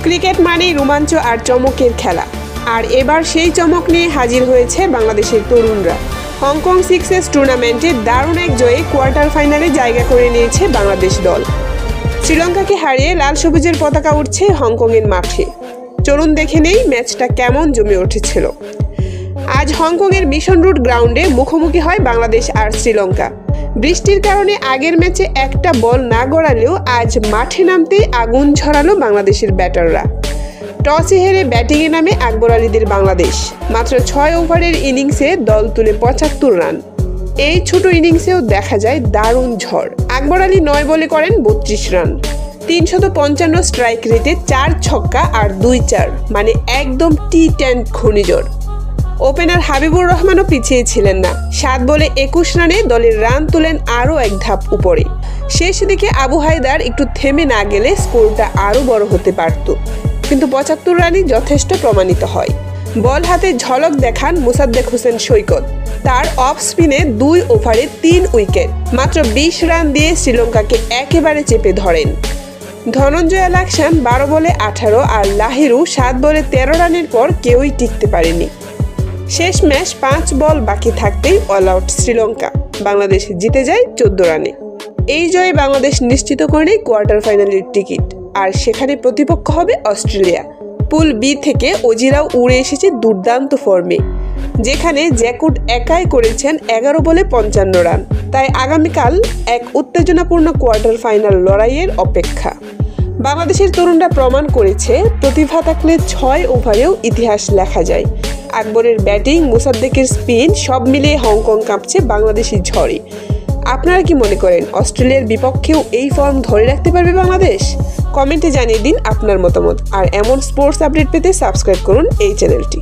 Cricket মানেই রোমাঞ্চ আর চমকের খেলা, আর এবার সেই চমক নিয়ে হাজির হয়েছে বাংলাদেশের তরুণরা। হংকং সিক্সেস টুর্নামেন্টে দারুণ এক জয়ে কোয়ার্টার ফাইনালে জায়গা করে নিয়েছে বাংলাদেশ দল। শ্রীলঙ্কাকে হারিয়ে লাল সবুজের পতাকা উঠছে হংকংয়ের মাঠে। চলুন দেখে নেই ম্যাচটা কেমন জমে উঠেছিল। আজ হংকংয়ের মিশন রোড গ্রাউন্ডে মুখোমুখি হয় বাংলাদেশ আর শ্রীলঙ্কা। বৃষ্টির কারণে আগের ম্যাচে একটা বল না গড়ালেও আজ মাঠে নামতেই আগুন ঝরালো বাংলাদেশের ব্যাটাররা। টসে হেরে ব্যাটিংয়ে নামে আকবর আলীদের বাংলাদেশ। মাত্র 6 ওভারের ইনিংসে দল তুলে 75 রান। এই ছোট ইনিংসেও দেখা যায় দারুণ ঝড়। আকবর আলী 9 বলে করেন 32 রান, 355 স্ট্রাইক রেটে 4 ছক্কা আর 2 চার, মানে একদম টি10 ঘূর্ণিঝড়। ওপেনার হাবিবুর রহমানও পিছিয়ে ছিলেন না। 7 বলে 21 রানে দলের রান তুলেন আরও এক ধাপ উপরে। শেষ দিকে আবু হায়দার একটু থেমে না গেলে স্কোরটা আরও বড় হতে পারত, কিন্তু 75 রানই যথেষ্ট প্রমাণিত হয়। বল হাতে ঝলক দেখান মোসাদ্দেক হোসেন সৈকত। তার অফ স্পিনে 2 ওভারে 3 উইকেট, মাত্র 20 রান দিয়ে শ্রীলঙ্কাকে একেবারে চেপে ধরেন। ধনঞ্জয় লাকসান 12 বলে 18 আর লাহিরু 7 বলে 13 রানের পর কেউই টিকতে পারেনি। শেষ ম্যাচ 5 বল বাকি থাকতেই অল আউট শ্রীলঙ্কা। বাংলাদেশ জিতে যায় 14 রানে। এই জয়ে বাংলাদেশ নিশ্চিত করে কোয়ার্টার ফাইনালের টিকিট, আর সেখানে প্রতিপক্ষ হবে অস্ট্রেলিয়া। পুল বি থেকে অজিরাও উড়ে এসেছে দুর্দান্ত ফর্মে, যেখানে জ্যাকুট একাই করেছেন 11 বলে 55 রান। তাই আগামীকাল এক উত্তেজনাপূর্ণ কোয়ার্টার ফাইনাল লড়াইয়ের অপেক্ষা। বাংলাদেশের তরুণরা প্রমাণ করেছে প্রতিভা থাকলে 6 ওভারেও ইতিহাস লেখা যায়। আকবরের ব্যাটিং, মোসাদ্দেকের স্পিন, সব মিলিয়ে হংকং কাঁপছে বাংলাদেশি ঝড়ে। আপনারা কি মনে করেন অস্ট্রেলিয়ার বিপক্ষেও এই ফর্ম ধরে রাখতে পারবে বাংলাদেশ? কমেন্টে জানিয়ে দিন আপনার মতামত। আর এমন স্পোর্টস আপডেট পেতে সাবস্ক্রাইব করুন এই চ্যানেলটি।